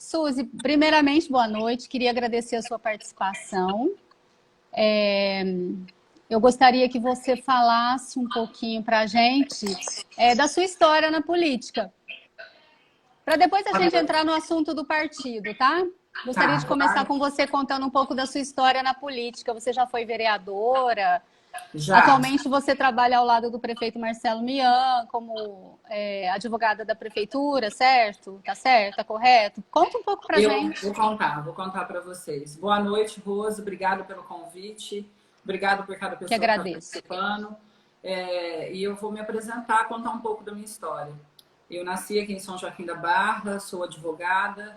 Suzy, primeiramente, boa noite. Queria agradecer a sua participação. Eu gostaria que você falasse um pouquinho para a gente da sua história na política, para depois a gente entrar no assunto do partido, tá? Gostaria de começar com você contando um pouco da sua história na política. Você já foi vereadora? Já. Atualmente você trabalha ao lado do prefeito Marcelo Mian como advogada da prefeitura, certo? Tá certo? Tá correto? Conta um pouco pra gente. Vou contar para vocês. Boa noite, Rose. Obrigado pelo convite. Obrigado por cada pessoa que está participando. E eu vou me apresentar, contar um pouco da minha história. Eu nasci aqui em São Joaquim da Barra, sou advogada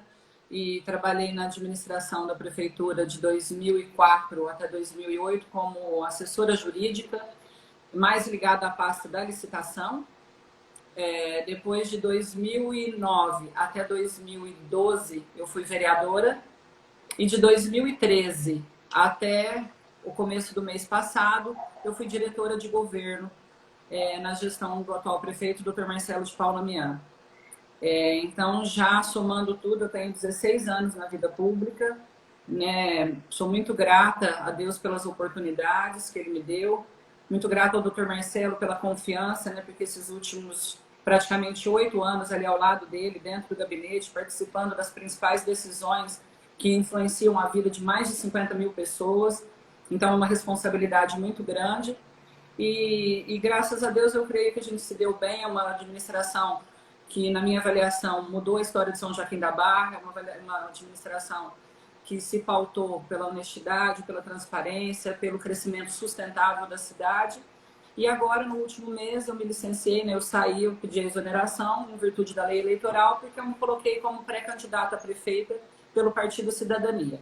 e trabalhei na administração da prefeitura de 2004 até 2008 como assessora jurídica, mais ligada à pasta da licitação. Depois de 2009 até 2012 eu fui vereadora e de 2013 até o começo do mês passado eu fui diretora de governo na gestão do atual prefeito, Dr. Marcelo de Paula Mian. Então, já somando tudo, eu tenho 16 anos na vida pública, né? Sou muito grata a Deus pelas oportunidades que Ele me deu, muito grata ao Dr. Marcelo pela confiança, né? Porque esses últimos praticamente 8 anos ali ao lado dele, dentro do gabinete, participando das principais decisões que influenciam a vida de mais de 50 mil pessoas. Então, é uma responsabilidade muito grande. E graças a Deus eu creio que a gente se deu bem. É uma administração que, na minha avaliação, mudou a história de São Joaquim da Barra. É uma administração que se pautou pela honestidade, pela transparência, pelo crescimento sustentável da cidade. E agora, no último mês, eu me licenciei, né? Eu saí, eu pedi a exoneração em virtude da lei eleitoral, porque eu me coloquei como pré-candidata a prefeita pelo Partido Cidadania.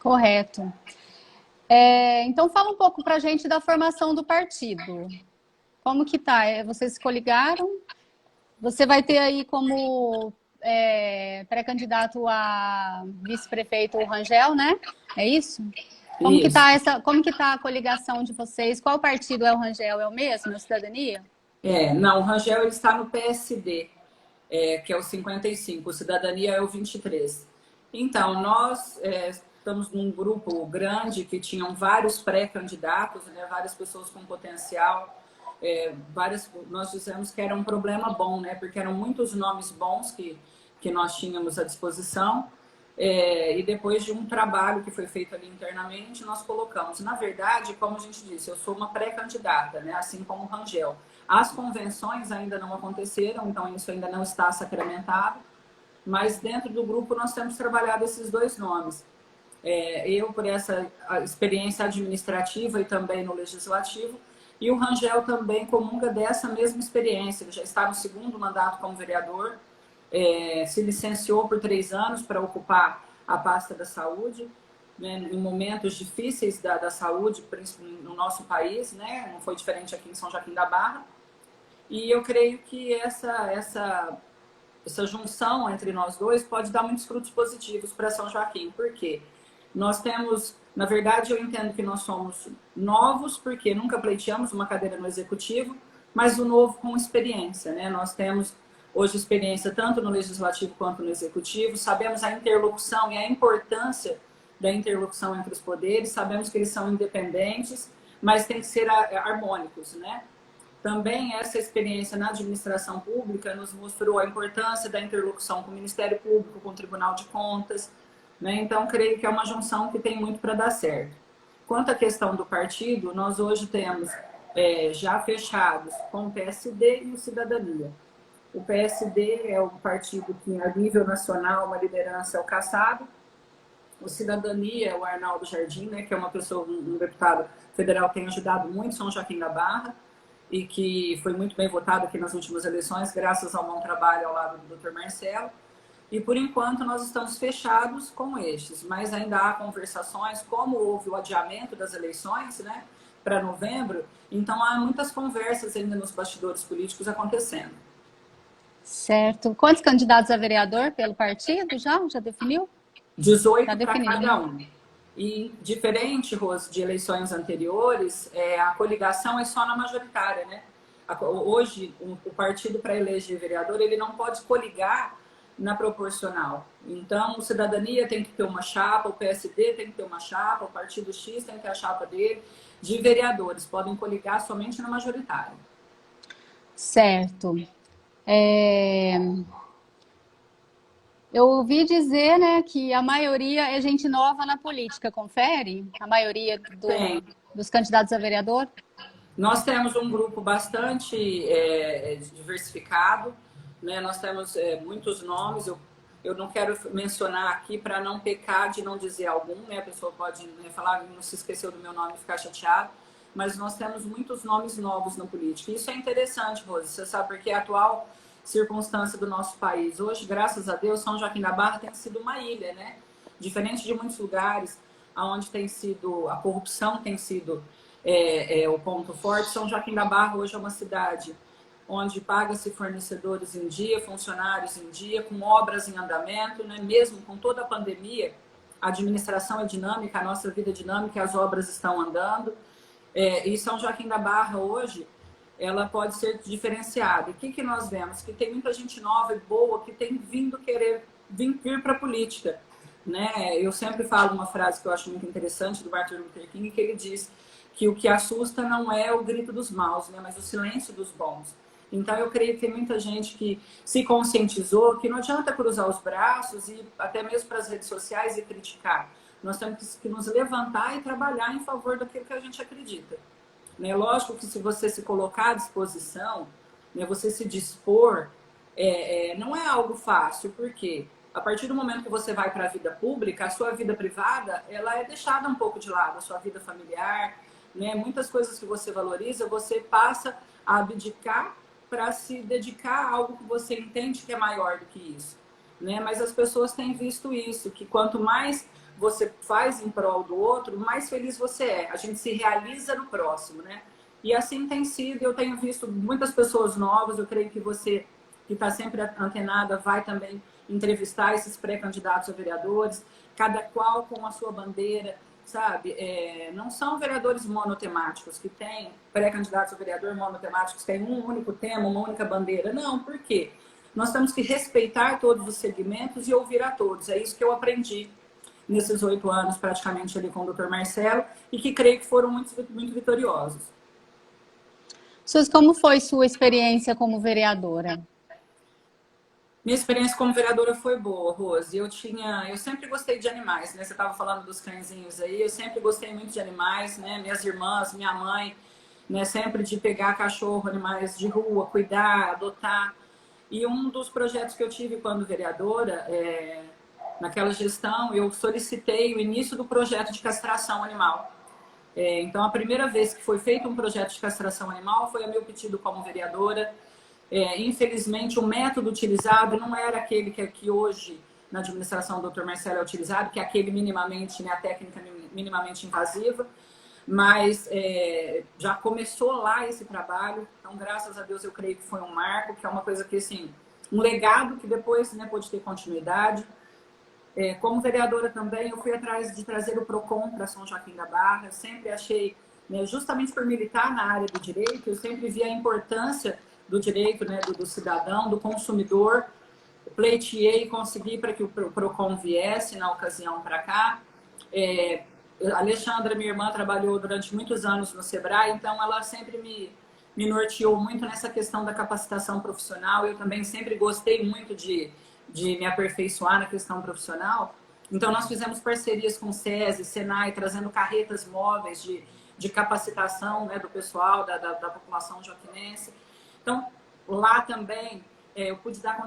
Correto. Então, fala um pouco para a gente da formação do partido. Como que tá? Vocês se coligaram? Você vai ter aí como pré-candidato a vice-prefeito o Rangel, né? É isso? Como que tá a coligação de vocês? Qual partido é o Rangel? É o mesmo? É o Cidadania? Não, o Rangel ele está no PSD, que é o 55, o Cidadania é o 23. Então, nós estamos num grupo grande que tinham vários pré-candidatos, né, várias pessoas com potencial. Nós dizemos que era um problema bom, né, porque eram muitos nomes bons que nós tínhamos à disposição. E depois de um trabalho que foi feito ali internamente, nós colocamos. Na verdade, como a gente disse, eu sou uma pré-candidata, né, assim como o Rangel. As convenções ainda não aconteceram, então isso ainda não está sacramentado, mas dentro do grupo nós temos trabalhado esses dois nomes. Eu, por essa experiência administrativa e também no legislativo, e o Rangel também comunga dessa mesma experiência. Ele já está no segundo mandato como vereador, se licenciou por 3 anos para ocupar a pasta da saúde, né, em momentos difíceis da saúde, principalmente no nosso país, né, não foi diferente aqui em São Joaquim da Barra. E eu creio que essa junção entre nós dois pode dar muitos frutos positivos para São Joaquim. Por quê? Nós temos, na verdade, eu entendo que nós somos novos, porque nunca pleiteamos uma cadeira no executivo, mas o novo com experiência, né? Nós temos hoje experiência tanto no legislativo quanto no executivo, sabemos a interlocução e a importância da interlocução entre os poderes, sabemos que eles são independentes, mas tem que ser harmônicos, né? Também essa experiência na administração pública nos mostrou a importância da interlocução com o Ministério Público, com o Tribunal de Contas, né? Então, creio que é uma junção que tem muito para dar certo. Quanto à questão do partido, nós hoje temos já fechados com o PSD e o Cidadania. O PSD é o partido que, a nível nacional, uma liderança é o Kassab. O Cidadania é o Arnaldo Jardim, né, que é uma pessoa, um deputado federal que tem ajudado muito São Joaquim da Barra e que foi muito bem votado aqui nas últimas eleições, graças ao bom trabalho ao lado do Dr. Marcelo. E, por enquanto, nós estamos fechados com estes, mas ainda há conversações, como houve o adiamento das eleições, né, para novembro, então há muitas conversas ainda nos bastidores políticos acontecendo. Certo. Quantos candidatos a vereador pelo partido já? Já definiu? 18 para cada um. E diferente, Rose, de eleições anteriores, a coligação é só na majoritária, né? Hoje, o partido para eleger vereador, ele não pode coligar na proporcional. Então, o Cidadania tem que ter uma chapa, o PSD tem que ter uma chapa, o Partido X tem que ter a chapa dele, de vereadores. Podem coligar somente na majoritária. Certo. Eu ouvi dizer, né, que a maioria é gente nova na política, confere? A maioria Tem. dos candidatos a vereador? Nós temos um grupo bastante diversificado, né? Nós temos muitos nomes, eu não quero mencionar aqui para não pecar de não dizer algum, né? A pessoa pode, né, falar, não se esqueceu do meu nome e ficar chateado, mas nós temos muitos nomes novos na política. Isso é interessante, Rose, você sabe, porque a atual circunstância do nosso país. Hoje, graças a Deus, São Joaquim da Barra tem sido uma ilha, né? Diferente de muitos lugares onde tem sido, a corrupção tem sido o ponto forte. São Joaquim da Barra hoje é uma cidade onde paga-se fornecedores em dia, funcionários em dia, com obras em andamento, né? Mesmo com toda a pandemia, a administração é dinâmica, a nossa vida é dinâmica, as obras estão andando. E São Joaquim da Barra hoje, ela pode ser diferenciada. E o que nós vemos? Que tem muita gente nova e boa que tem vindo querer vir para a política. Né? Eu sempre falo uma frase que eu acho muito interessante do Martin Luther King, que ele diz que o que assusta não é o grito dos maus, né? Mas o silêncio dos bons. Então, eu creio que tem muita gente que se conscientizou que não adianta cruzar os braços e até mesmo para as redes sociais e criticar. Nós temos que nos levantar e trabalhar em favor daquilo que a gente acredita. Né? Lógico que se você se colocar à disposição, né, você se dispor, não é algo fácil, porque a partir do momento que você vai para a vida pública, a sua vida privada ela é deixada um pouco de lado, a sua vida familiar, né? Muitas coisas que você valoriza, você passa a abdicar para se dedicar a algo que você entende que é maior do que isso. Né? Mas as pessoas têm visto isso, que quanto mais você faz em prol do outro, mais feliz você é. A gente se realiza no próximo, né? E assim tem sido. Eu tenho visto muitas pessoas novas. Eu creio que você, que está sempre antenada, vai também entrevistar esses pré-candidatos a vereadores, cada qual com a sua bandeira, sabe? Não são vereadores monotemáticos, que têm pré-candidatos a vereador monotemáticos, que têm um único tema, uma única bandeira. Não, por quê? Nós temos que respeitar todos os segmentos e ouvir a todos. É isso que eu aprendi nesses 8 anos, praticamente, ali com o Dr. Marcelo, e que creio que foram muito, muito vitoriosos. Suzy, como foi sua experiência como vereadora? Minha experiência como vereadora foi boa, Rose. Eu sempre gostei de animais, né? Você estava falando dos cãezinhos aí, eu sempre gostei muito de animais, né? Minhas irmãs, minha mãe, né? Sempre de pegar cachorro, animais de rua, cuidar, adotar. E um dos projetos que eu tive quando vereadora, naquela gestão, eu solicitei o início do projeto de castração animal. Então, a primeira vez que foi feito um projeto de castração animal foi a meu pedido como vereadora. Infelizmente, o método utilizado não era aquele que hoje, na administração do Dr. Marcelo, é utilizado, que é aquele minimamente, né, a técnica minimamente invasiva, mas já começou lá esse trabalho. Então, graças a Deus, eu creio que foi um marco, que é uma coisa que, assim, um legado que depois, né, pode ter continuidade. Como vereadora também, eu fui atrás de trazer o PROCON para São Joaquim da Barra. Eu sempre achei, né, justamente por militar na área do direito, eu sempre vi a importância do direito, né, do cidadão, do consumidor. Pleiteei e consegui para que o PROCON viesse na ocasião para cá. A Alexandra, minha irmã, trabalhou durante muitos anos no Sebrae, então ela sempre me norteou muito nessa questão da capacitação profissional. Eu também sempre gostei muito de me aperfeiçoar na questão profissional. Então, nós fizemos parcerias com o SESI, Senai, trazendo carretas móveis de capacitação, né, do pessoal, da população joaquinense. Então, lá também, eu pude dar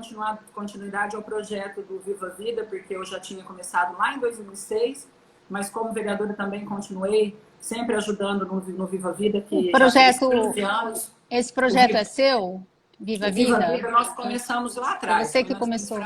continuidade ao projeto do Viva Vida, porque eu já tinha começado lá em 2006, mas como vereadora também continuei sempre ajudando no Viva Vida, que já fez 15 anos. Esse projeto é seu? Viva Vida? Viva Vida, nós começamos lá atrás. Foi você que começou.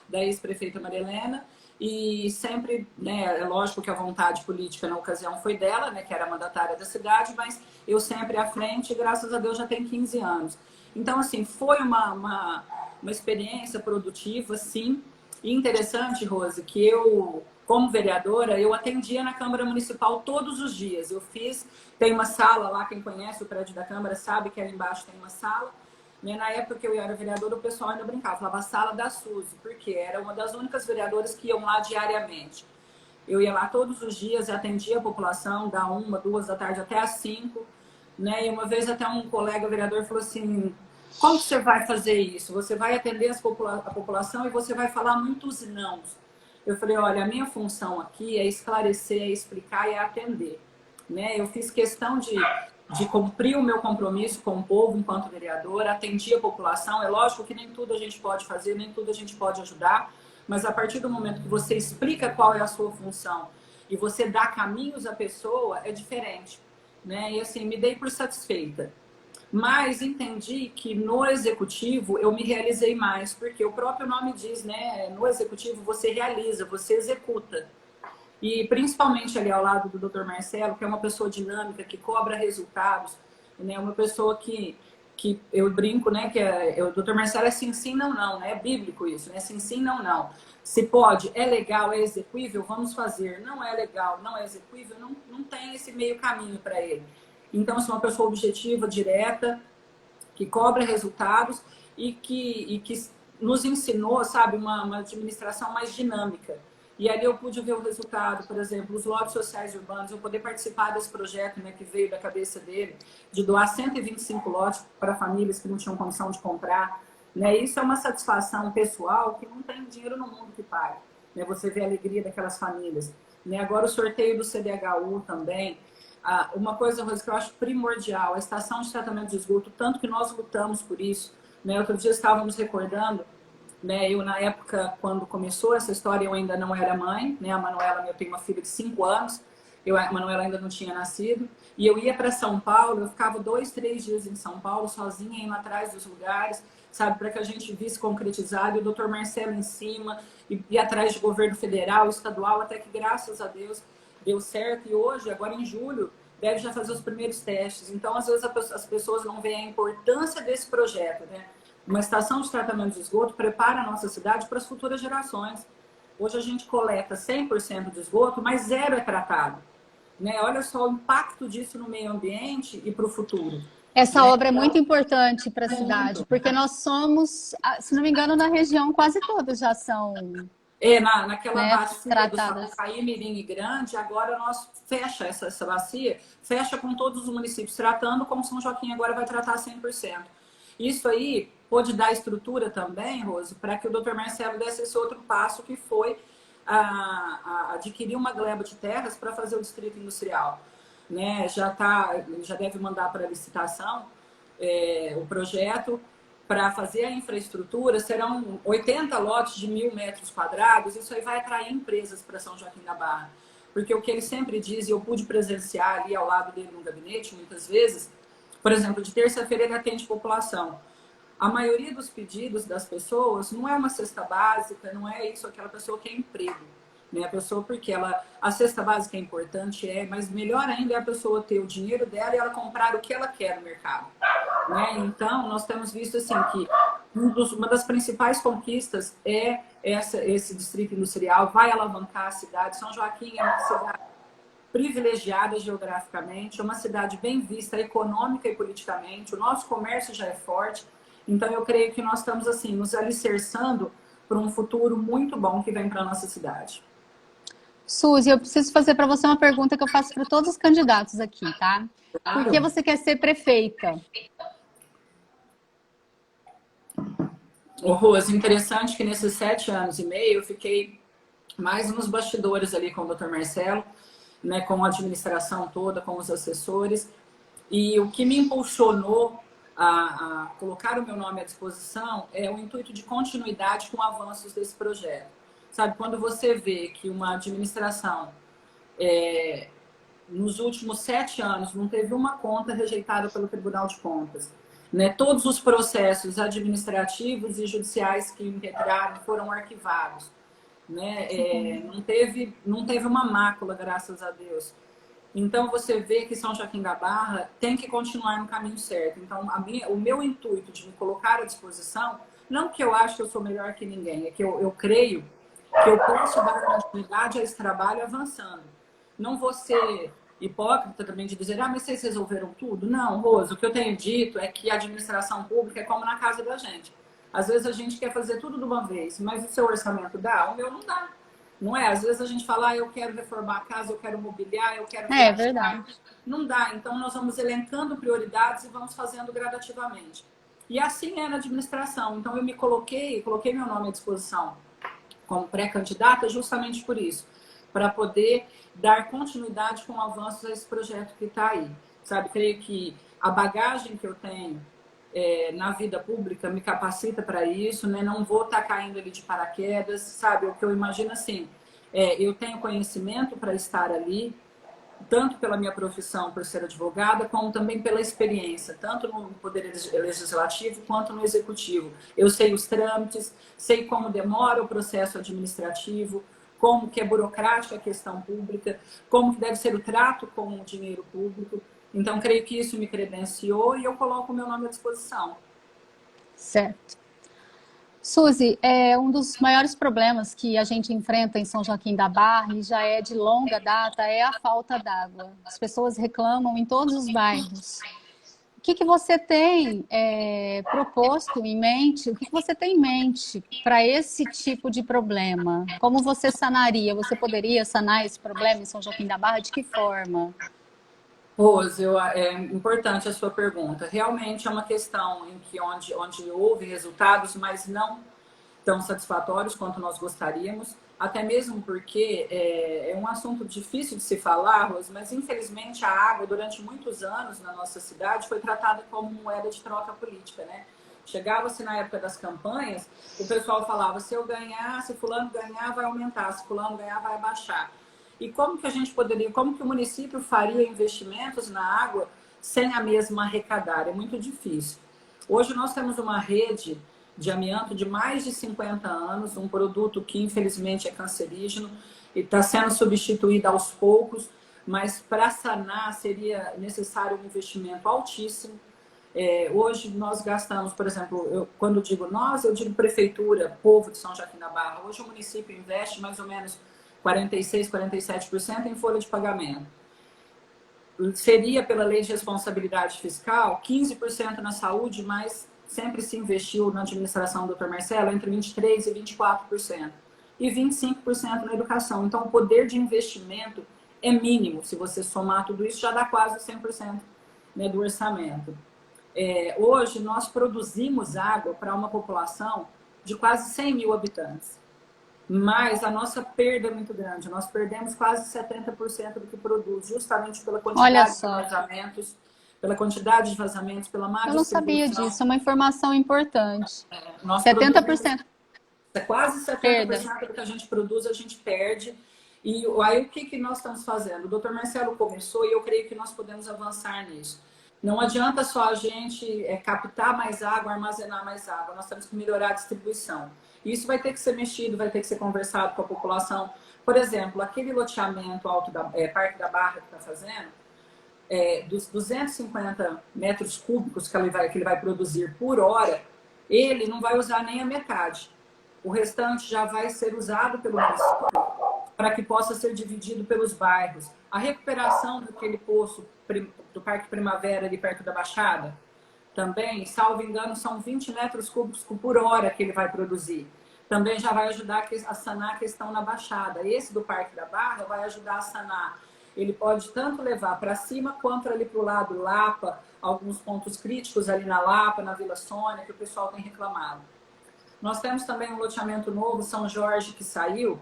Da ex-prefeita Maria Helena, e sempre, né, é lógico que a vontade política na ocasião foi dela, né, que era a mandatária da cidade, mas eu sempre à frente, e graças a Deus já tem 15 anos. Então, assim, foi uma experiência produtiva, sim, e interessante, Rose, que eu, como vereadora, eu atendia na Câmara Municipal todos os dias. Tem uma sala lá, quem conhece o prédio da Câmara sabe que ali embaixo tem uma sala. Né? Na época que eu era vereadora, o pessoal ainda brincava, falava a sala da Suzy, porque era uma das únicas vereadoras que iam lá diariamente. Eu ia lá todos os dias e atendia a população, da 1, 2 da tarde até às 5. Né? E uma vez até um colega vereador falou assim, como que você vai fazer isso? Você vai atender a população e você vai falar muitos nãos. Eu falei, olha, a minha função aqui é esclarecer, é explicar e é atender. Né? Eu fiz questão de cumprir o meu compromisso com o povo enquanto vereadora, atendi a população. É lógico que nem tudo a gente pode fazer, nem tudo a gente pode ajudar, mas a partir do momento que você explica qual é a sua função e você dá caminhos à pessoa, é diferente. Né? E assim, me dei por satisfeita. Mas entendi que no executivo eu me realizei mais, porque o próprio nome diz, né? No executivo você realiza, você executa. E principalmente ali ao lado do Dr. Marcelo, que é uma pessoa dinâmica, que cobra resultados, né? Uma pessoa que eu brinco, né? Que o Dr. Marcelo é sim, sim, não, não, né? É bíblico isso, né? Sim, sim, não, não. Se pode, é legal, é execuível, vamos fazer. Não é legal, não é execuível, não tem esse meio caminho para ele. Então, eu sou uma pessoa objetiva, direta, que cobra resultados e que nos ensinou, sabe, uma administração mais dinâmica. E ali eu pude ver o resultado, por exemplo, os lotes sociais urbanos, eu poder participar desse projeto, né, que veio da cabeça dele, de doar 125 lotes para famílias que não tinham condição de comprar. Né? Isso é uma satisfação pessoal que não tem dinheiro no mundo que pague. Né? Você vê a alegria daquelas famílias. Né? Agora o sorteio do CDHU também. Uma coisa, Rose, que eu acho primordial, a estação de tratamento de esgoto, tanto que nós lutamos por isso. Né? Outro dia estávamos recordando, né? Eu na época, quando começou essa história, eu ainda não era mãe, né? A Manuela, eu tenho uma filha de 5 anos, a Manuela ainda não tinha nascido, e eu ia para São Paulo, eu ficava 2, 3 dias em São Paulo, sozinha, indo atrás dos lugares, sabe, para que a gente visse concretizado, e o Dr. Marcelo em cima, e atrás de governo federal, estadual, até que, graças a Deus, deu certo, e hoje, agora em julho, deve já fazer os primeiros testes. Então, às vezes, as pessoas não veem a importância desse projeto, né? Uma estação de tratamento de esgoto prepara a nossa cidade para as futuras gerações. Hoje a gente coleta 100% de esgoto, mas zero é tratado. Né? Olha só o impacto disso no meio ambiente e para o futuro. Essa Né? obra é muito importante para a cidade, porque nós somos, se não me engano, na região quase todas já são naquela né, bacia tratadas. do Sapucaí, Mirim e Grande, agora nós fecha essa bacia, fecha com todos os municípios tratando, como São Joaquim agora vai tratar 100%. Isso aí pôde dar estrutura também, Rose, para que o Dr. Marcelo desse esse outro passo, que foi adquirir uma gleba de terras para fazer o distrito industrial. Né? Já deve mandar para licitação o projeto para fazer a infraestrutura. Serão 80 lotes de 1.000 metros quadrados. Isso aí vai atrair empresas para São Joaquim da Barra. Porque o que ele sempre diz, e eu pude presenciar ali ao lado dele no gabinete, muitas vezes, por exemplo, de terça-feira ele atende população. A maioria dos pedidos das pessoas não é uma cesta básica, não é isso, aquela pessoa que é emprego. Né? A pessoa, porque a cesta básica é importante, mas melhor ainda é a pessoa ter o dinheiro dela e ela comprar o que ela quer no mercado. Né? Então, nós temos visto assim que uma das principais conquistas é esse distrito industrial, vai alavancar a cidade. São Joaquim é uma cidade privilegiada geograficamente, é uma cidade bem vista econômica e politicamente, o nosso comércio já é forte, então eu creio que nós estamos assim nos alicerçando para um futuro muito bom que vem para a nossa cidade. Suzy, eu preciso fazer para você uma pergunta que eu faço para todos os candidatos aqui, tá? Por que você quer ser prefeita? Rose, interessante que nesses 7 anos e meio eu fiquei mais nos bastidores ali com o Dr. Marcelo, né, com a administração toda, com os assessores, e o que me impulsionou a colocar o meu nome à disposição é o intuito de continuidade com avanços desse projeto. Sabe, quando você vê que uma administração nos últimos 7 anos não teve uma conta rejeitada pelo Tribunal de Contas, né? Todos os processos administrativos e judiciais que impetraram foram arquivados. Né? Não teve uma mácula, graças a Deus. Então, você vê que São Joaquim da Barra tem que continuar no caminho certo. Então, o meu intuito de me colocar à disposição, não que eu acho que eu sou melhor que ninguém, é que eu creio que eu posso dar continuidade a esse trabalho avançando. Não vou ser hipócrita também de dizer, ah, mas vocês resolveram tudo? Não, Rosa, o que eu tenho dito é que a administração pública é como na casa da gente. Às vezes a gente quer fazer tudo de uma vez, mas o seu orçamento dá? O meu não dá. Não é? Às vezes a gente fala, ah, eu quero reformar a casa, eu quero mobiliar, eu quero É viajar. verdade. Não dá. Então nós vamos elencando prioridades e vamos fazendo gradativamente. E assim é na administração. Então eu coloquei meu nome à disposição como pré-candidata justamente por isso, para poder dar continuidade com avanços a esse projeto que está aí. Sabe, creio que a bagagem que eu tenho na vida pública me capacita para isso, né? Não vou estar caindo ali de paraquedas, sabe? O que eu imagino assim, eu tenho conhecimento para estar ali, tanto pela minha profissão, por ser advogada, como também pela experiência, tanto no Poder Legislativo quanto no Executivo. Eu sei os trâmites, sei como demora o processo administrativo, como que é burocrática a questão pública, como que deve ser o trato com o dinheiro público. Então, creio que isso me credenciou e eu coloco o meu nome à disposição. Certo. Suzy, um dos maiores problemas que a gente enfrenta em São Joaquim da Barra, e já é de longa data, é a falta d'água. As pessoas reclamam em todos os bairros. O que você tem proposto em mente? O que você tem em mente para esse tipo de problema? Como você sanaria? Você poderia sanar esse problema em São Joaquim da Barra? De que forma? Rose, é importante a sua pergunta. Realmente é uma questão em que onde houve resultados, mas não tão satisfatórios quanto nós gostaríamos, até mesmo porque é um assunto difícil de se falar, Rose, mas infelizmente a água, durante muitos anos na nossa cidade, foi tratada como moeda de troca política, né? Chegava-se na época das campanhas, o pessoal falava, se eu ganhar, se fulano ganhar, vai aumentar, se fulano ganhar, vai baixar. E como que a gente poderia, como que o município faria investimentos na água sem a mesma arrecadar? É muito difícil. Hoje nós temos uma rede de amianto de mais de 50 anos, um produto que infelizmente é cancerígeno e está sendo substituído aos poucos, mas para sanar seria necessário um investimento altíssimo. Hoje nós gastamos, por exemplo, quando digo nós, eu digo prefeitura, povo de São Joaquim da Barra. Hoje o município investe mais ou menos 46%, 47% em folha de pagamento. Seria, pela lei de responsabilidade fiscal, 15% na saúde, mas sempre se investiu na administração do Dr. Marcelo entre 23% e 24%. E 25% na educação. Então, o poder de investimento é mínimo. Se você somar tudo isso, já dá quase 100%, né, do orçamento. Hoje, nós produzimos água para uma população de quase 100 mil habitantes. Mas a nossa perda é muito grande. Nós perdemos quase 70% do que produz, justamente pela quantidade de vazamentos, pela má Eu não sabia distribuição. disso, é uma informação importante. Nós 70%. Quase 70% perda. do que a gente produz, a gente perde. E aí o que nós estamos fazendo? O Dr. Marcelo começou e eu creio que nós podemos avançar nisso. Não adianta só a gente captar mais água, armazenar mais água. Nós temos que melhorar a distribuição. Isso vai ter que ser mexido, vai ter que ser conversado com a população. Por exemplo, aquele loteamento Parque da Barra que está fazendo, dos 250 metros cúbicos que ele vai produzir por hora, ele não vai usar nem a metade. O restante já vai ser usado pelo município para que possa ser dividido pelos bairros. A recuperação daquele poço do Parque Primavera, ali perto da Baixada, também, salvo engano, são 20 metros cúbicos por hora que ele vai produzir. Também já vai ajudar a sanar a questão na Baixada. Esse do Parque da Barra vai ajudar a sanar. Ele pode tanto levar para cima quanto ali para o lado Lapa, alguns pontos críticos ali na Lapa, na Vila Sônia, que o pessoal tem reclamado. Nós temos também um loteamento novo, São Jorge, que saiu,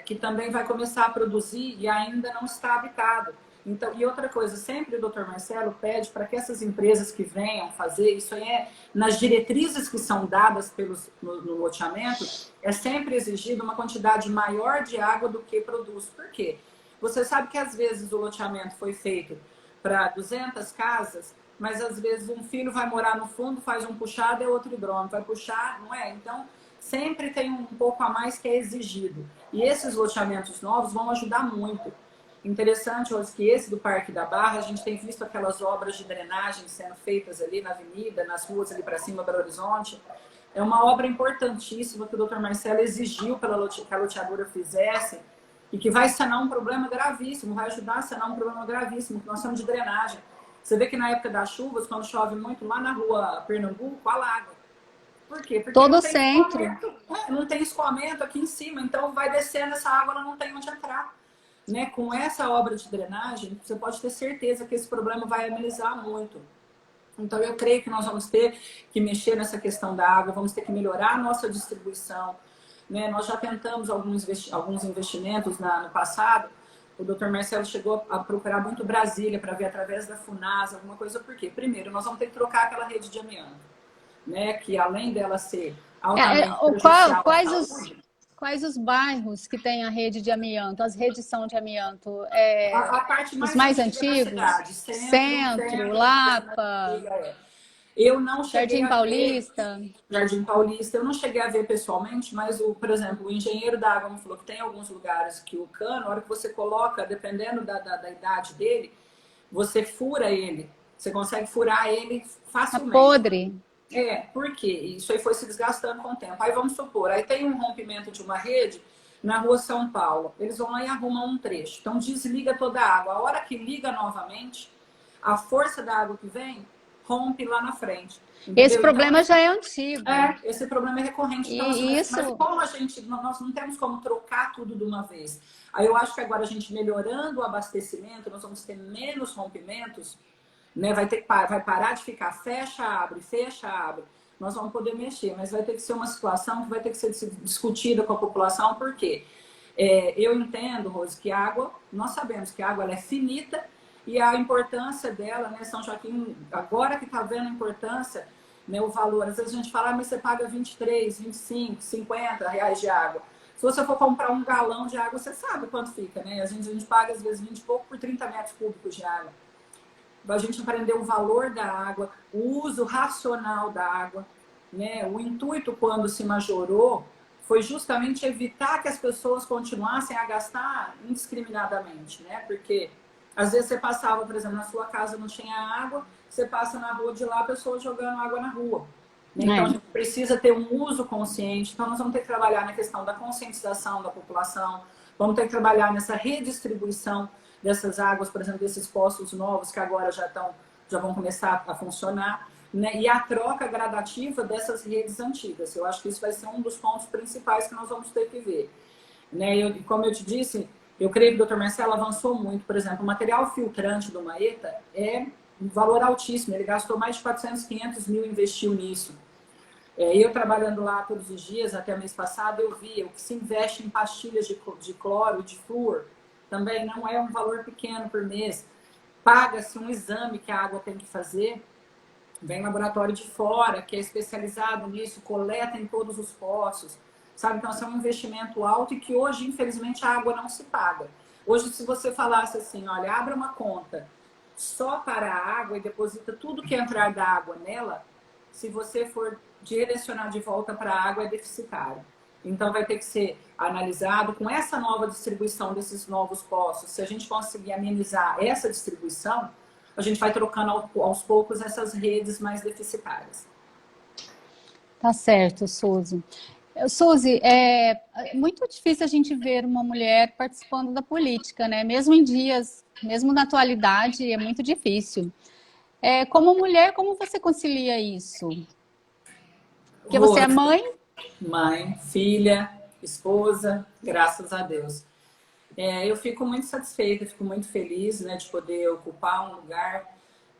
que também vai começar a produzir e ainda não está habitado. Então, e outra coisa, sempre o Dr. Marcelo pede para que essas empresas que venham fazer, isso aí nas diretrizes que são dadas no loteamento, é sempre exigido uma quantidade maior de água do que produz. Por quê? Você sabe que às vezes o loteamento foi feito para 200 casas, mas às vezes um filho vai morar no fundo, faz um puxado e outro hidrômetro vai puxar, não é? Então, sempre tem um pouco a mais que é exigido. E esses loteamentos novos vão ajudar muito. Interessante, hoje, que esse do Parque da Barra, a gente tem visto aquelas obras de drenagem sendo feitas ali na avenida, nas ruas ali para cima, Belo Horizonte. É uma obra importantíssima que o Dr. Marcelo exigiu que a loteadora fizesse, e que vai sanar um problema gravíssimo, vai ajudar a sanar um problema gravíssimo, que nós chamamos de drenagem. Você vê que na época das chuvas, quando chove muito, lá na rua Pernambuco, alaga. Por quê? Porque Todo o centro. não tem escoamento aqui em cima, então vai descendo essa água, ela não tem onde entrar. Né? Com essa obra de drenagem, você pode ter certeza que esse problema vai amenizar muito. Então, eu creio que nós vamos ter que mexer nessa questão da água, vamos ter que melhorar a nossa distribuição. Né? Nós já tentamos alguns investimentos no passado. O doutor Marcelo chegou a procurar muito Brasília para ver através da Funasa alguma coisa. Por quê? Primeiro, nós vamos ter que trocar aquela rede de amianto, né? Que além dela ser altamente prejudicial à saúde, quais os bairros que têm a rede de amianto? As redes são de amianto? A parte os mais antigos? Cidade, Centro, Lapa, Eu não cheguei Jardim Paulista. Jardim Paulista. Eu não cheguei a ver pessoalmente, mas, por exemplo, o engenheiro da água me falou que tem alguns lugares que o cano, na hora que você coloca, dependendo da idade dele, você fura ele. Você consegue furar ele facilmente. Tá podre. Por quê? Isso aí foi se desgastando com o tempo. Aí vamos supor, aí tem um rompimento de uma rede na rua São Paulo. Eles vão lá e arrumam um trecho. Então desliga toda a água. A hora que liga novamente, a força da água que vem rompe lá na frente. Entendeu? Esse problema então, já é antigo. Esse problema é recorrente. Então, mas como nós não temos como trocar tudo de uma vez. Aí eu acho que agora a gente melhorando o abastecimento, nós vamos ter menos rompimentos. Né? Vai parar de ficar fecha, abre. Nós vamos poder mexer, mas vai ter que ser uma situação que vai ter que ser discutida com a população, por quê? Eu entendo, Rose, que a água, nós sabemos que a água ela é finita e a importância dela, né, São Joaquim, agora que está vendo a importância, né, o valor, às vezes a gente fala, mas você paga 23, 25, 50 reais de água. Se você for comprar um galão de água, você sabe quanto fica, né? A gente paga às vezes 20 e pouco por 30 metros cúbicos de água. A gente aprender o valor da água, o uso racional da água, né? O intuito, quando se majorou, foi justamente evitar que as pessoas continuassem a gastar indiscriminadamente, né? Porque às vezes você passava, por exemplo, na sua casa não tinha água, você passa na rua de lá, a pessoa jogando água na rua. Então, a gente precisa ter um uso consciente. Então, nós vamos ter que trabalhar na questão da conscientização da população, vamos ter que trabalhar nessa redistribuição dessas águas, por exemplo, desses poços novos que agora já vão começar a funcionar, né? E a troca gradativa dessas redes antigas. Eu acho que isso vai ser um dos pontos principais que nós vamos ter que ver. Né? Como eu te disse, eu creio que o Dr. Marcelo avançou muito. Por exemplo, o material filtrante do Maeta é um valor altíssimo. Ele gastou mais de 400, 500 mil, investiu nisso. Eu trabalhando lá todos os dias, até mês passado, eu vi o que se investe em pastilhas de cloro e de flúor. Também não é um valor pequeno por mês. Paga-se um exame que a água tem que fazer. Vem laboratório de fora, que é especializado nisso, coleta em todos os poços. Sabe? Então, isso é um investimento alto e que hoje, infelizmente, a água não se paga. Hoje, se você falasse assim, olha, abra uma conta só para a água e deposita tudo que entrar da água nela, se você for direcionar de volta para a água, é deficitário. Então, vai ter que ser analisado com essa nova distribuição desses novos poços. Se a gente conseguir amenizar essa distribuição, a gente vai trocando aos poucos essas redes mais deficitárias. Tá certo, Suzy. Suzy, é muito difícil a gente ver uma mulher participando da política, né? Mesmo em dias, mesmo na atualidade, é muito difícil. Como mulher, como você concilia isso? Porque você é mãe? Mãe, filha, esposa, graças a Deus. Eu fico muito satisfeita, fico muito feliz, né, de poder ocupar um lugar,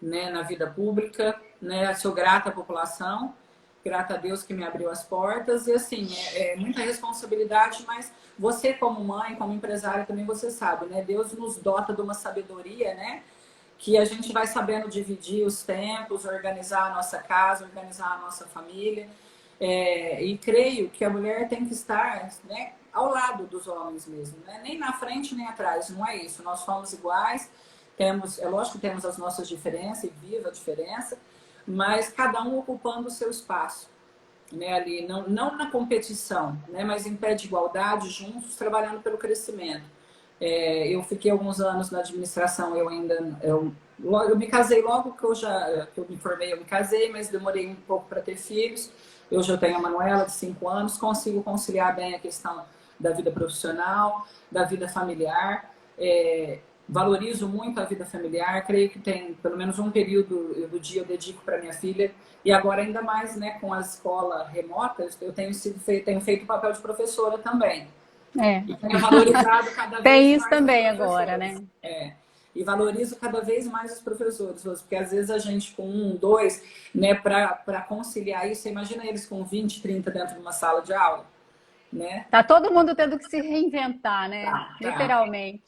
né, na vida pública, né, sou grata à população, grata a Deus que me abriu as portas, e assim, é muita responsabilidade, mas você como mãe, como empresária também você sabe, né, Deus nos dota de uma sabedoria, né, que a gente vai sabendo dividir os tempos, organizar a nossa casa, organizar a nossa família. E creio que a mulher tem que estar, né, ao lado dos homens mesmo, né? Nem na frente nem atrás, não é isso. Nós somos iguais, é lógico que temos as nossas diferenças, e viva a diferença, mas cada um ocupando o seu espaço, né, ali, não na competição, né, mas em pé de igualdade, juntos, trabalhando pelo crescimento. Eu fiquei alguns anos na administração, eu me casei logo que eu me formei, eu me casei, mas demorei um pouco para ter filhos. Hoje eu tenho a Manuela, de 5 anos, consigo conciliar bem a questão da vida profissional, da vida familiar. Valorizo muito a vida familiar, creio que tem pelo menos um período do dia eu dedico para minha filha, e agora ainda mais, né, com a escola remota, eu tenho feito o papel de professora também. E tenho valorizado cada vez tem isso mais também agora, né? E valorizo cada vez mais os professores, porque às vezes a gente com 1, 2, né, para conciliar isso, você imagina eles com 20, 30 dentro de uma sala de aula, né? Tá todo mundo tendo que se reinventar, né? Tá. Literalmente.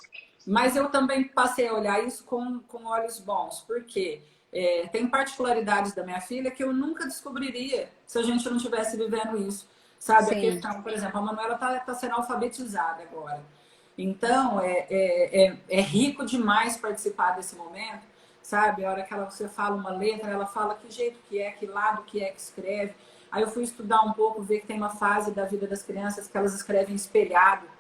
Mas eu também passei a olhar isso com olhos bons, porque tem particularidades da minha filha que eu nunca descobriria se a gente não estivesse vivendo isso. Sabe? Sim. A questão, por exemplo, a Manuela tá sendo alfabetizada agora. Então, é rico demais participar desse momento, sabe? A hora que você fala uma letra, ela fala que jeito que lado que escreve. Aí eu fui estudar um pouco, ver que tem uma fase da vida das crianças que elas escrevem espelhado.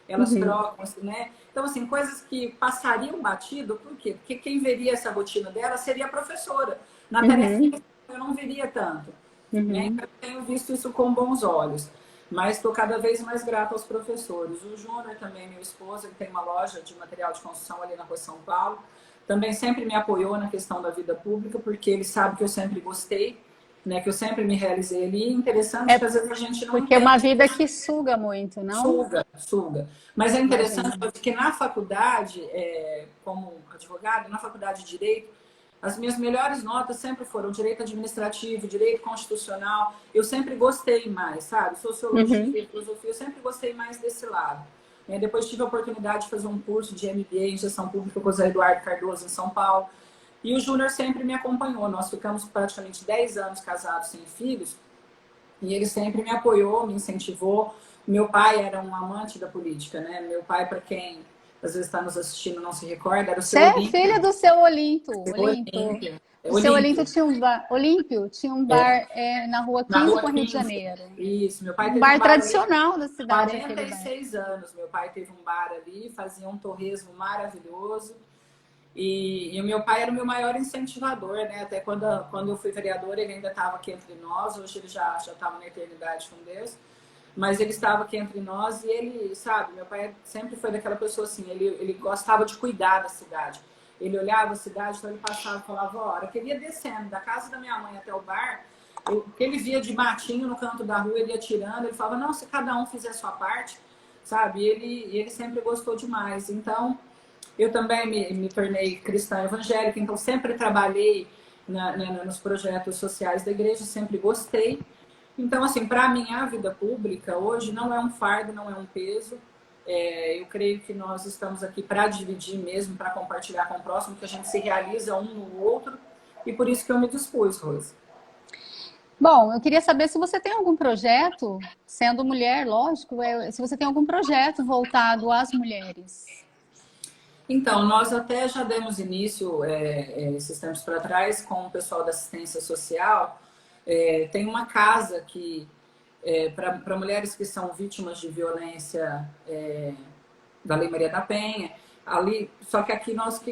Elas trocam, né? Então, assim, coisas que passariam batido, por quê? Porque quem veria essa rotina dela seria a professora. Na tarefa eu não veria tanto. Né? Então, eu tenho visto isso com bons olhos. Mas estou cada vez mais grata aos professores. O Júnior também, meu esposo, ele tem uma loja de material de construção ali na rua São Paulo. Também sempre me apoiou na questão da vida pública, porque ele sabe que eu sempre gostei, né? Que eu sempre me realizei ali. Interessante que às vezes a gente não porque é uma vida que suga muito, não? Suga. Mas é interessante porque na faculdade, como advogado, na faculdade de Direito, as minhas melhores notas sempre foram direito administrativo, direito constitucional. Eu sempre gostei mais, sabe? Sociologia, filosofia, eu sempre gostei mais desse lado. Depois tive a oportunidade de fazer um curso de MBA em gestão pública com o José Eduardo Cardoso em São Paulo. E o Júnior sempre me acompanhou. Nós ficamos praticamente 10 anos casados sem filhos. E ele sempre me apoiou, me incentivou. Meu pai era um amante da política, né? Meu pai, para quem às vezes está nos assistindo não se recorda, era o seu Olímpio. Você é filha do seu Olinto. O seu Olinto tinha um bar. Olímpio tinha um bar na Rua 15 com Rio de Janeiro. Isso, meu pai teve um bar tradicional da cidade. 46 anos, meu pai teve um bar ali, fazia um torresmo maravilhoso. E o meu pai era o meu maior incentivador, né? Até quando eu fui vereadora, ele ainda estava aqui entre nós. Hoje ele já estava na eternidade com Deus. Mas ele estava aqui entre nós e ele, sabe, meu pai sempre foi daquela pessoa assim, ele gostava de cuidar da cidade. Ele olhava a cidade, então ele passava e falava, ó, eu ia descendo da casa da minha mãe até o bar, o que ele via de matinho no canto da rua, ele ia tirando, ele falava, não, se cada um fizer a sua parte, sabe, e ele sempre gostou demais. Então, eu também me tornei cristã evangélica, então sempre trabalhei nos projetos sociais da igreja, sempre gostei. Então, assim, para mim, a vida pública hoje não é um fardo, não é um peso. Eu creio que nós estamos aqui para dividir mesmo, para compartilhar com o próximo, que a gente se realiza um no outro. E por isso que eu me dispus, Rose. Bom, eu queria saber se você tem algum projeto, sendo mulher, lógico, se você tem algum projeto voltado às mulheres. Então, nós até já demos início, esses tempos para trás, com o pessoal da assistência social. Tem uma casa que para mulheres que são vítimas de violência da Lei Maria da Penha, ali, só que aqui nosso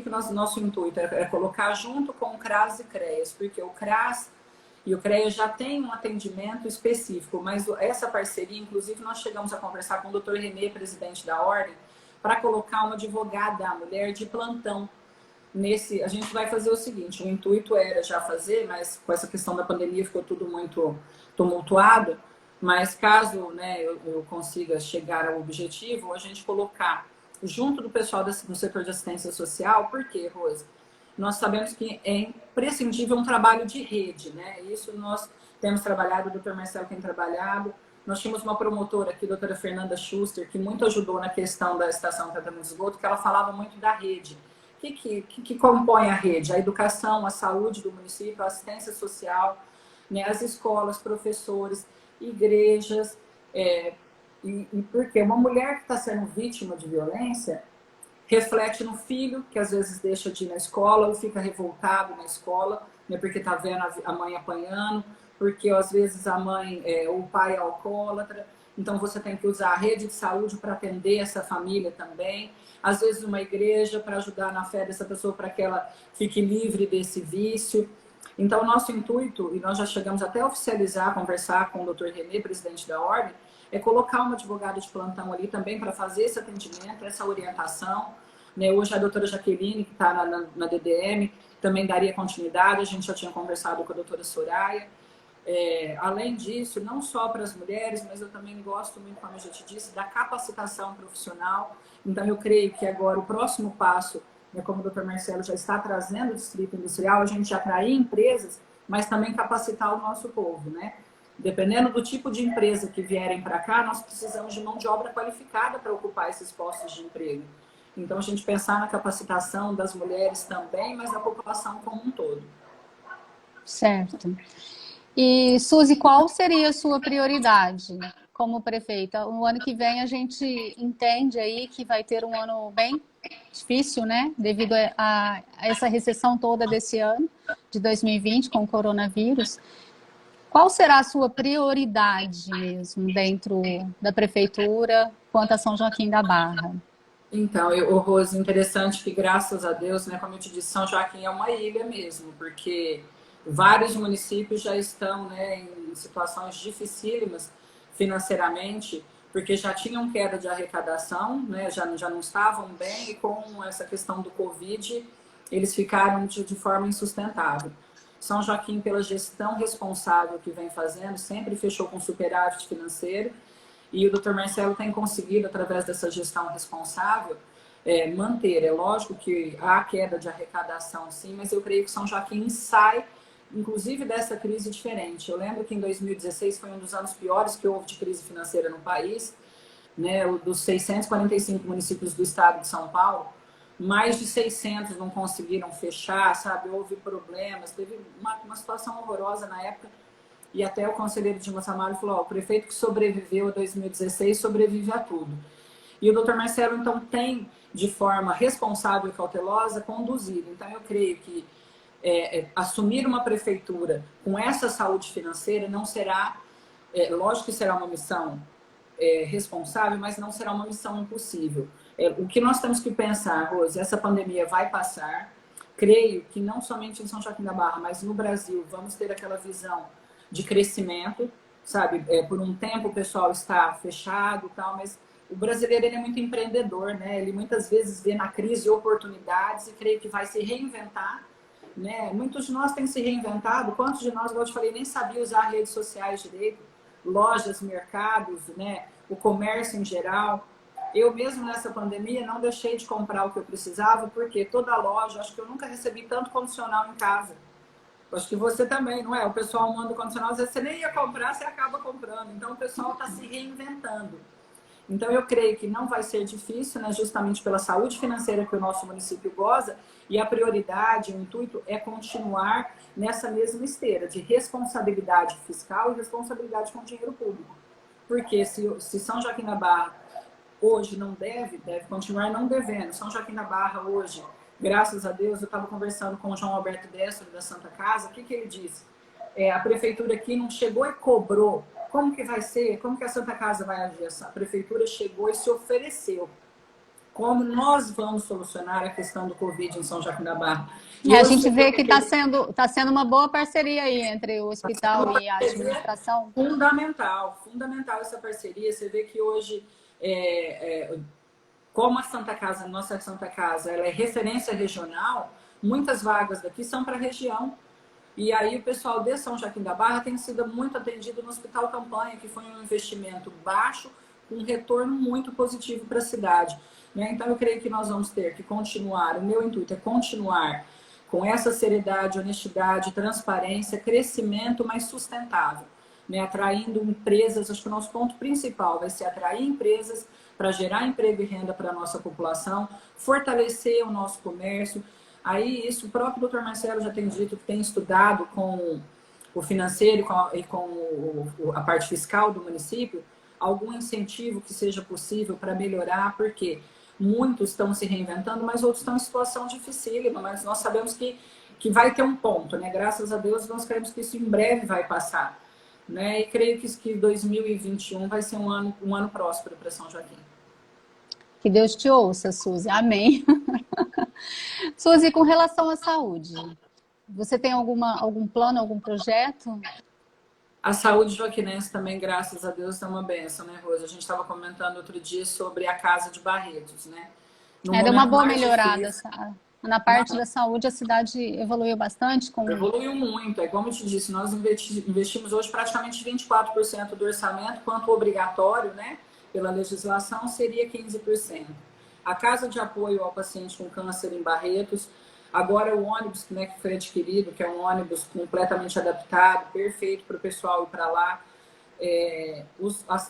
intuito é colocar junto com o CRAS e CREAS, porque o CRAS e o CREAS já tem um atendimento específico, mas essa parceria, inclusive, nós chegamos a conversar com o Dr. Renê, presidente da Ordem, para colocar uma advogada, a mulher de plantão. A gente vai fazer o seguinte, o intuito era já fazer, mas com essa questão da pandemia ficou tudo muito tumultuado, mas caso, né, eu consiga chegar ao objetivo, a gente colocar junto do pessoal do setor de assistência social. Por quê, Rose? Nós sabemos que é imprescindível um trabalho de rede, né? Isso nós temos trabalhado, o Dr. Marcelo tem trabalhado. Nós tínhamos uma promotora aqui, a doutora Fernanda Schuster, que muito ajudou na questão da estação de tratamento de esgoto, que ela falava muito da rede. O que compõe a rede? A educação, a saúde do município, a assistência social, né, as escolas, professores, igrejas. Porque uma mulher que está sendo vítima de violência reflete no filho, que às vezes deixa de ir na escola ou fica revoltado na escola, né, porque está vendo a mãe apanhando, porque às vezes a mãe ou o pai é alcoólatra. Então você tem que usar a rede de saúde para atender essa família também. Às vezes uma igreja para ajudar na fé dessa pessoa para que ela fique livre desse vício. Então, o nosso intuito, e nós já chegamos até a oficializar, conversar com o Dr. Renê, presidente da Ordem, é colocar uma advogada de plantão ali também para fazer esse atendimento, essa orientação. Né? Hoje a doutora Jaqueline, que está na DDM, também daria continuidade, a gente já tinha conversado com a doutora Soraya. Além disso, não só para as mulheres, mas eu também gosto muito, como eu já te disse, da capacitação profissional. Então, eu creio que agora o próximo passo, né, como o Dr. Marcelo já está trazendo o Distrito Industrial, a gente atrair empresas, mas também capacitar o nosso povo, né? Dependendo do tipo de empresa que vierem para cá, nós precisamos de mão de obra qualificada para ocupar esses postos de emprego. Então, a gente pensar na capacitação das mulheres também, mas da população como um todo. Certo. E, Suzy, qual seria a sua prioridade como prefeita? O ano que vem a gente entende aí que vai ter um ano bem difícil, né? Devido a essa recessão toda desse ano, de 2020, com o coronavírus. Qual será a sua prioridade mesmo dentro da prefeitura quanto a São Joaquim da Barra? Então, Rose, interessante que, graças a Deus, né, como eu te disse, São Joaquim é uma ilha mesmo, porque vários municípios já estão, né, em situações dificílimas financeiramente, porque já tinham queda de arrecadação, né, já não estavam bem, e com essa questão do Covid, eles ficaram de forma insustentável. São Joaquim, pela gestão responsável que vem fazendo, sempre fechou com superávit financeiro, e o Dr. Marcelo tem conseguido, através dessa gestão responsável, manter. É lógico que há queda de arrecadação, sim, mas eu creio que São Joaquim sai, inclusive, dessa crise diferente. Eu lembro que em 2016 foi um dos anos piores que houve de crise financeira no país, né? Dos 645 municípios do estado de São Paulo, mais de 600 não conseguiram fechar, sabe? Houve problemas, teve uma situação horrorosa na época. E até o conselheiro Dima Samário falou, o prefeito que sobreviveu a 2016 sobrevive a tudo. E o doutor Marcelo, então, tem, de forma responsável e cautelosa, conduzido. Então, eu creio que assumir uma prefeitura com essa saúde financeira não será, lógico que será uma missão responsável, mas não será uma missão impossível. O que nós temos que pensar, Rose, essa pandemia vai passar. Creio que não somente em São Joaquim da Barra, mas no Brasil, vamos ter aquela visão de crescimento, sabe? Por um tempo o pessoal está fechado e tal, mas o brasileiro ele é muito empreendedor, né? Ele muitas vezes vê na crise oportunidades e creio que vai se reinventar, né? Muitos de nós têm se reinventado, quantos de nós, como eu te falei, nem sabia usar redes sociais direito, lojas, mercados, né? O comércio em geral. Eu mesmo nessa pandemia não deixei de comprar o que eu precisava, porque toda loja, acho que eu nunca recebi tanto condicional em casa. Acho que você também, não é? O pessoal manda o condicional, às vezes você nem ia comprar, você acaba comprando. Então, o pessoal está se reinventando. Então, eu creio que não vai ser difícil, né? Justamente pela saúde financeira que o nosso município goza, e a prioridade, o intuito é continuar nessa mesma esteira de responsabilidade fiscal e responsabilidade com o dinheiro público. Porque se São Joaquim da Barra hoje não deve continuar não devendo. São Joaquim da Barra hoje, graças a Deus, eu estava conversando com o João Alberto Destro da Santa Casa, o que ele disse? A prefeitura aqui não chegou e cobrou. Como que vai ser? Como que a Santa Casa vai agir? A prefeitura chegou e se ofereceu. Como nós vamos solucionar a questão do Covid em São Joaquim da Barra? E a gente vê que está sendo uma boa parceria aí entre o hospital e a administração. Fundamental essa parceria. Você vê que hoje como a Santa Casa, nossa Santa Casa, ela é referência regional, muitas vagas daqui são para a região. E aí o pessoal de São Joaquim da Barra tem sido muito atendido no Hospital Campanha, que foi um investimento baixo, com um retorno muito positivo para a cidade. Né? Então eu creio que nós vamos ter que continuar, o meu intuito é continuar com essa seriedade, honestidade, transparência, crescimento, mas sustentável. Né? Atraindo empresas, acho que o nosso ponto principal vai ser atrair empresas para gerar emprego e renda para a nossa população, fortalecer o nosso comércio. Aí isso o próprio Dr. Marcelo já tem dito que tem estudado com o financeiro e com a parte fiscal do município, algum incentivo que seja possível para melhorar, porque muitos estão se reinventando, mas outros estão em situação dificílima, mas nós sabemos que vai ter um ponto, né? Graças a Deus, nós queremos que isso em breve vai passar. Né? E creio que 2021 vai ser um ano próspero para São Joaquim. Que Deus te ouça, Suzy. Amém. Suzy, com relação à saúde, você tem algum plano, algum projeto? A saúde joaquinense também, graças a Deus, é uma benção, né, Rosa? A gente estava comentando outro dia sobre a Casa de Barretos, né? No Deu uma momento boa mais melhorada. difícil, Na parte da saúde, a cidade evoluiu bastante com... evoluiu muito. É como eu te disse, nós investimos hoje praticamente 24% do orçamento, quanto obrigatório, né? Pela legislação, seria 15%. A Casa de Apoio ao Paciente com Câncer em Barretos, agora o ônibus, né, que foi adquirido, que é um ônibus completamente adaptado, perfeito para o pessoal ir para lá.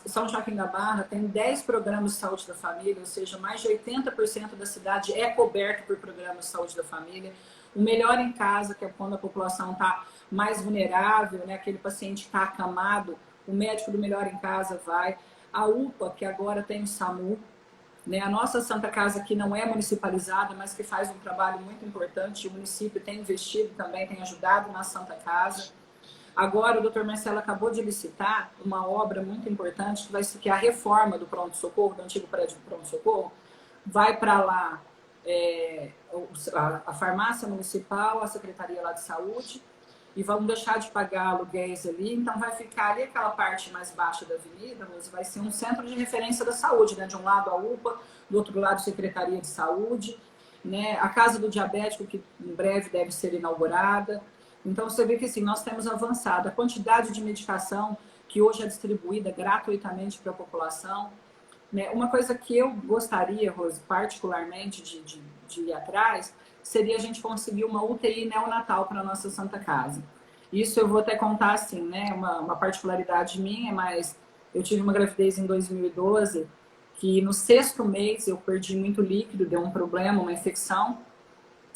São Joaquim da Barra tem 10 programas de saúde da família, ou seja, mais de 80% da cidade é coberto por programas de saúde da família. O Melhor em Casa, que é quando a população está mais vulnerável, né, aquele paciente está acamado, o médico do Melhor em Casa vai. A UPA, que agora tem o SAMU, né? A nossa Santa Casa aqui não é municipalizada, mas que faz um trabalho muito importante. O município tem investido também, tem ajudado na Santa Casa. Agora o doutor Marcelo acabou de licitar uma obra muito importante que é a reforma do pronto-socorro, do antigo prédio do pronto-socorro. Vai para lá a farmácia municipal, a secretaria lá de saúde, e vamos deixar de pagar aluguéis ali, então vai ficar ali aquela parte mais baixa da avenida, mas vai ser um centro de referência da saúde, né? De um lado a UPA, do outro lado a Secretaria de Saúde, né? A Casa do Diabético, que em breve deve ser inaugurada. Então você vê que assim, nós temos avançado. A quantidade de medicação que hoje é distribuída gratuitamente para a população, né? Uma coisa que eu gostaria, Rose, particularmente de ir atrás, seria a gente conseguir uma UTI neonatal para a nossa Santa Casa. Isso eu vou até contar assim, né? Uma particularidade minha, mas eu tive uma gravidez em 2012, que no 6º mês eu perdi muito líquido, deu um problema, uma infecção,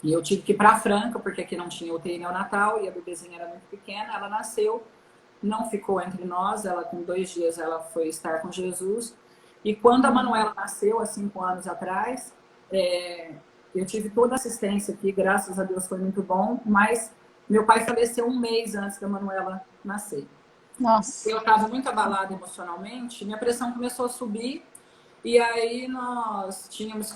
e eu tive que ir para Franca, porque aqui não tinha UTI neonatal, e a bebezinha era muito pequena, ela nasceu, não ficou entre nós, ela com 2 dias ela foi estar com Jesus. E quando a Manuela nasceu, há 5 anos atrás, eu tive toda a assistência aqui, graças a Deus foi muito bom, mas meu pai faleceu 1 mês antes da Manuela nascer. Nossa. Eu estava muito abalada emocionalmente, minha pressão começou a subir, e aí nós tínhamos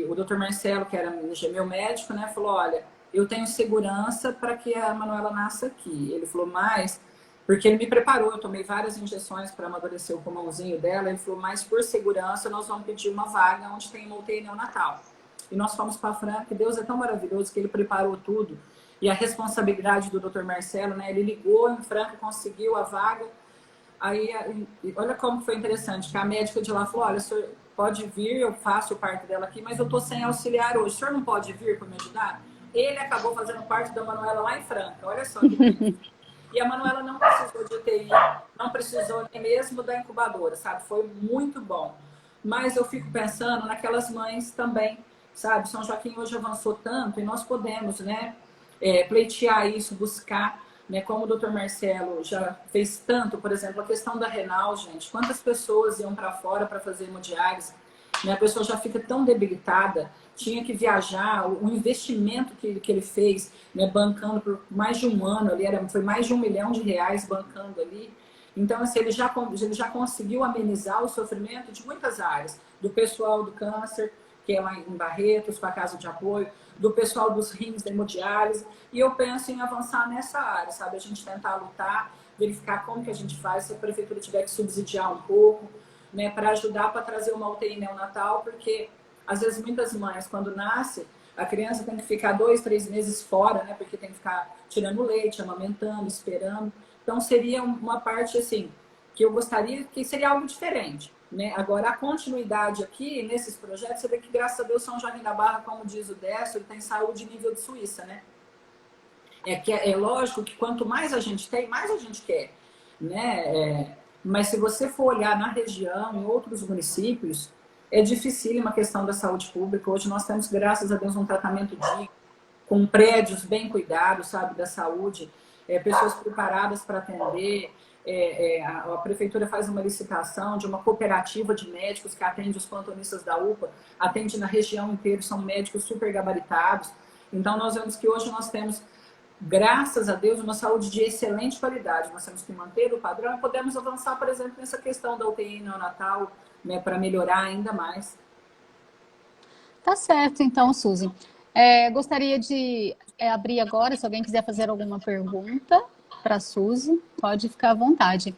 o doutor Marcelo, que era meu médico, né, falou, olha, eu tenho segurança para que a Manuela nasça aqui. Ele falou, mas... Porque ele me preparou, eu tomei várias injeções para amadurecer o pulmãozinho dela. Ele falou, mas por segurança nós vamos pedir uma vaga onde tem uma UTI neonatal. E nós fomos para a Franca, e Deus é tão maravilhoso que ele preparou tudo. E a responsabilidade do Dr. Marcelo, né? Ele ligou em Franca, conseguiu a vaga. Aí, olha como foi interessante, que a médica de lá falou, olha, o senhor pode vir, eu faço o parto dela aqui, mas eu estou sem auxiliar hoje. O senhor não pode vir para me ajudar? Ele acabou fazendo parte da Manuela lá em Franca. Olha só que bonito. E a Manuela não precisou de UTI, não precisou nem mesmo da incubadora, sabe? Foi muito bom. Mas eu fico pensando naquelas mães também, sabe? São Joaquim hoje avançou tanto e nós podemos, né, pleitear isso, buscar, né? Como o doutor Marcelo já fez tanto, por exemplo, a questão da renal, gente. Quantas pessoas iam para fora para fazer hemodiálise? Né? A pessoa já fica tão debilitada, tinha que viajar, o investimento que ele fez, né, bancando por mais de 1 ano, ali foi mais de R$1 milhão bancando ali. Então, assim, ele já conseguiu amenizar o sofrimento de muitas áreas, do pessoal do câncer, que é lá em Barretos, com a Casa de Apoio, do pessoal dos rins da hemodiálise, e eu penso em avançar nessa área, sabe? A gente tentar lutar, verificar como que a gente faz, se a prefeitura tiver que subsidiar um pouco, né, para ajudar, para trazer uma UTI neonatal, porque às vezes muitas mães, quando nasce, a criança tem que ficar 2, 3 meses fora, né, porque tem que ficar tirando leite, amamentando, esperando. Então seria uma parte assim, que eu gostaria, que seria algo diferente, né? Agora a continuidade aqui, nesses projetos, você vê que graças a Deus São Joaquim da Barra, como diz o Décio, ele tem saúde nível de Suíça, né? É lógico que quanto mais a gente tem, mais a gente quer, né? Mas se você for olhar na região, em outros municípios, é difícil uma questão da saúde pública. Hoje nós temos, graças a Deus, um tratamento digno, com prédios bem cuidados, sabe, da saúde, pessoas preparadas para atender. A prefeitura faz uma licitação de uma cooperativa de médicos que atende os plantonistas da UPA, atende na região inteira, são médicos super gabaritados. Então nós vemos que hoje nós temos, graças a Deus, uma saúde de excelente qualidade. Nós temos que manter o padrão e podemos avançar, por exemplo, nessa questão da UTI neonatal, né, para melhorar ainda mais. Tá certo, então, Suzy. Gostaria de abrir agora, se alguém quiser fazer alguma pergunta. para a Suzy, pode ficar à vontade.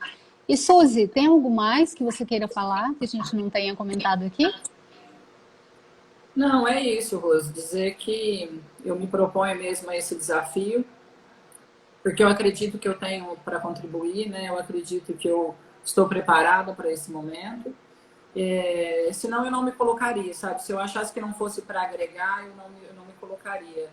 E Suzy, tem algo mais que você queira falar, que a gente não tenha comentado aqui? Não, é isso, Rose. Dizer que eu me proponho mesmo a esse desafio, porque eu acredito que eu tenho para contribuir, né? Eu acredito que eu estou preparada para esse momento. Senão eu não me colocaria, sabe? Se eu achasse que não fosse para agregar, eu não me colocaria.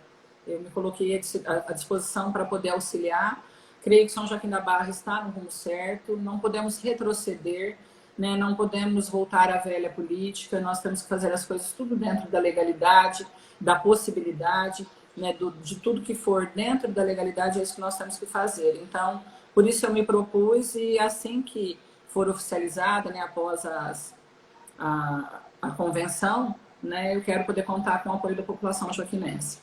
Eu me coloquei à disposição para poder auxiliar. Creio que São Joaquim da Barra está no rumo certo, não podemos retroceder, né? Não podemos voltar à velha política, nós temos que fazer as coisas tudo dentro da legalidade, da possibilidade, né? De tudo que for dentro da legalidade, é isso que nós temos que fazer. Então, por isso eu me propus e assim que for oficializada, né, após a convenção, né, eu quero poder contar com o apoio da população joaquinense.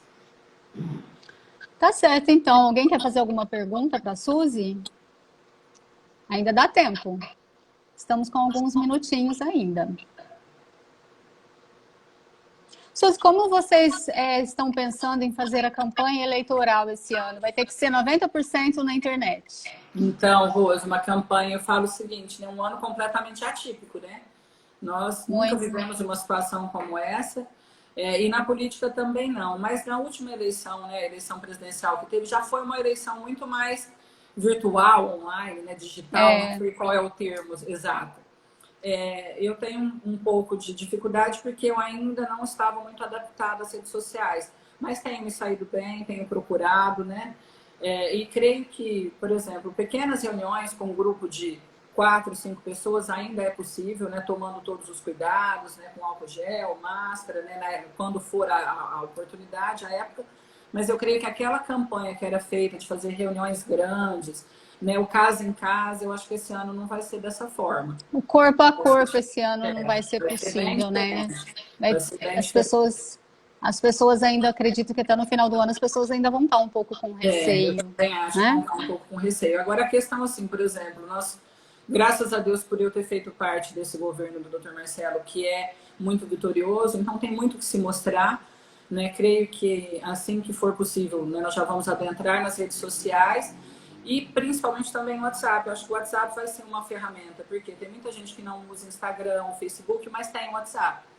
Tá certo, então. Alguém quer fazer alguma pergunta para a Suzy? Ainda dá tempo. Estamos com alguns minutinhos ainda. Suzy, como vocês estão pensando em fazer a campanha eleitoral esse ano? Vai ter que ser 90% na internet. Então, Rose, uma campanha, eu falo o seguinte, né, um ano completamente atípico, né? Nós nunca vivemos uma situação como essa, e na política também não. Mas na última eleição, né, eleição presidencial que teve, já foi uma eleição muito mais virtual, online, né, digital, não sei qual é o termo exato. Eu tenho um pouco de dificuldade porque eu ainda não estava muito adaptada às redes sociais, mas tenho me saído bem, tenho procurado, né? E creio que, por exemplo, pequenas reuniões com um grupo de 4, 5 pessoas ainda é possível, né? Tomando todos os cuidados, né? Com álcool gel, máscara, né? Quando for a oportunidade, a época. Mas eu creio que aquela campanha que era feita de fazer reuniões grandes, né? O casa em casa, eu acho que esse ano não vai ser dessa forma. O corpo a corpo esse ano não vai ser possível, né? As pessoas ainda acreditam que até no final do ano as pessoas ainda vão estar um pouco com receio. Eu também acho que né? vão estar um pouco com receio. Agora a questão assim, por exemplo, nós, graças a Deus por eu ter feito parte desse governo do Dr. Marcelo, que é muito vitorioso, então tem muito que se mostrar, né? Creio que assim que for possível, né, nós já vamos adentrar nas redes sociais e principalmente também no WhatsApp. Eu acho que o WhatsApp vai ser uma ferramenta, porque tem muita gente que não usa Instagram, Facebook, mas tem o WhatsApp.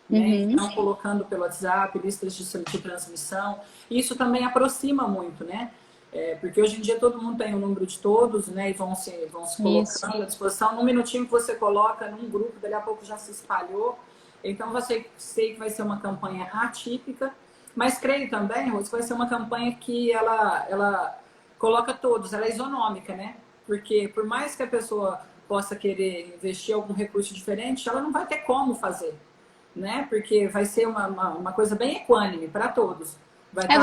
Né? Então, colocando pelo WhatsApp, listas de transmissão. Isso também aproxima muito, né? Porque hoje em dia todo mundo tem o número de todos, né? E vão se colocando à disposição. Num minutinho que você coloca num grupo, daqui a pouco já se espalhou. Então, sei que vai ser uma campanha atípica, mas creio também, Rose, que vai ser uma campanha que ela coloca todos, ela é isonômica, né? Porque por mais que a pessoa possa querer investir algum recurso diferente, ela não vai ter como fazer. Né? Porque vai ser uma coisa bem equânime para todos. Vai estar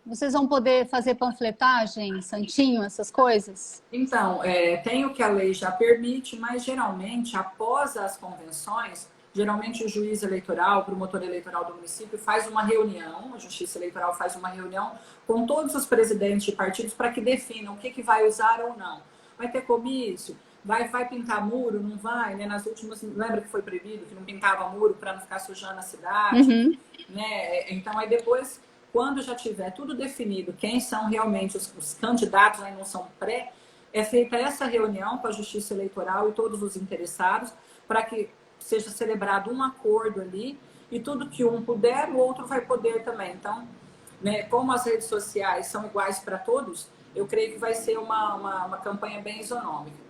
vocês vão poder fazer panfletagem, santinho, essas coisas? Então, tem o que a lei já permite, mas geralmente, após as convenções, geralmente o juiz eleitoral, o promotor eleitoral do município faz uma reunião, a Justiça Eleitoral faz uma reunião com todos os presidentes de partidos para que definam o que vai usar ou não. Vai ter comício? Vai pintar muro? Não vai? Né? Nas últimas, lembra que foi proibido que não pintava muro para não ficar sujando a cidade? Né? Então, aí depois, quando já tiver tudo definido, quem são realmente os candidatos, aí não são pré, é feita essa reunião com a Justiça Eleitoral e todos os interessados para que seja celebrado um acordo ali e tudo que um puder, o outro vai poder também. Então, né, como as redes sociais são iguais para todos, eu creio que vai ser uma campanha bem isonômica.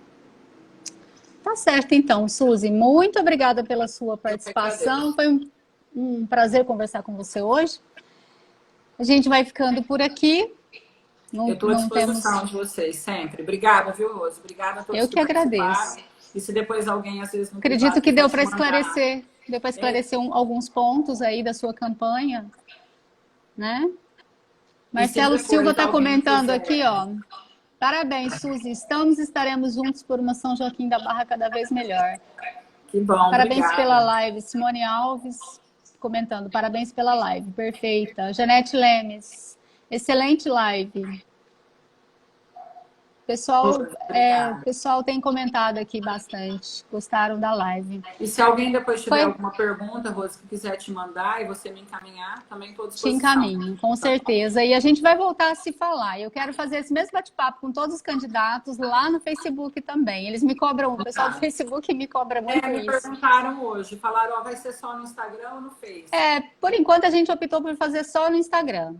Tá certo, então, Suzy. Muito obrigada pela sua participação. Foi um prazer conversar com você hoje. A gente vai ficando por aqui. Eu estou à disposição de vocês, sempre. Obrigada, viu, Rose? Obrigada a todos Eu que agradeço. E se depois alguém, às vezes, não acredito que deu para esclarecer. Deu para esclarecer alguns pontos aí da sua campanha, né? Marcelo Silva está comentando aqui, ó. Parabéns, Suzy. Estaremos juntos por uma São Joaquim da Barra cada vez melhor. Que bom, parabéns obrigada. Pela live. Simone Alves comentando, parabéns pela live. Perfeita. Janete Lemes, excelente live. Obrigada. O pessoal tem comentado aqui bastante. Gostaram da live. E se alguém depois tiver Foi... alguma pergunta, Rose, que quiser te mandar e você me encaminhar, também estou à Te disposição. encaminho, com certeza. E a gente vai voltar a se falar. Eu quero fazer esse mesmo bate-papo com todos os candidatos lá no Facebook também. Eles me cobram, o pessoal do Facebook me cobra muito Me isso. perguntaram hoje, falaram, ó, vai ser só no Instagram ou no Face? Por enquanto a gente optou por fazer só no Instagram.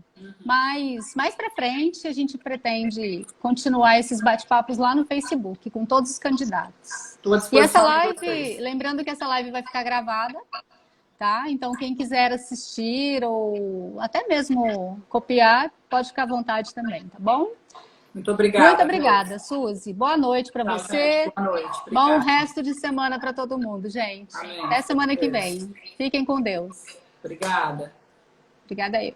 Mas mais para frente a gente pretende continuar esses bate-papos lá no Facebook com todos os candidatos. E essa live, lembrando que essa live vai ficar gravada, tá? Então quem quiser assistir ou até mesmo copiar, pode ficar à vontade também, tá bom? Muito obrigada. Muito obrigada, Suzy. Boa noite para você. Gente, boa noite. Bom resto de semana para todo mundo, gente. Amém. Até semana que vem. Fiquem com Deus. Obrigada. Obrigada aí.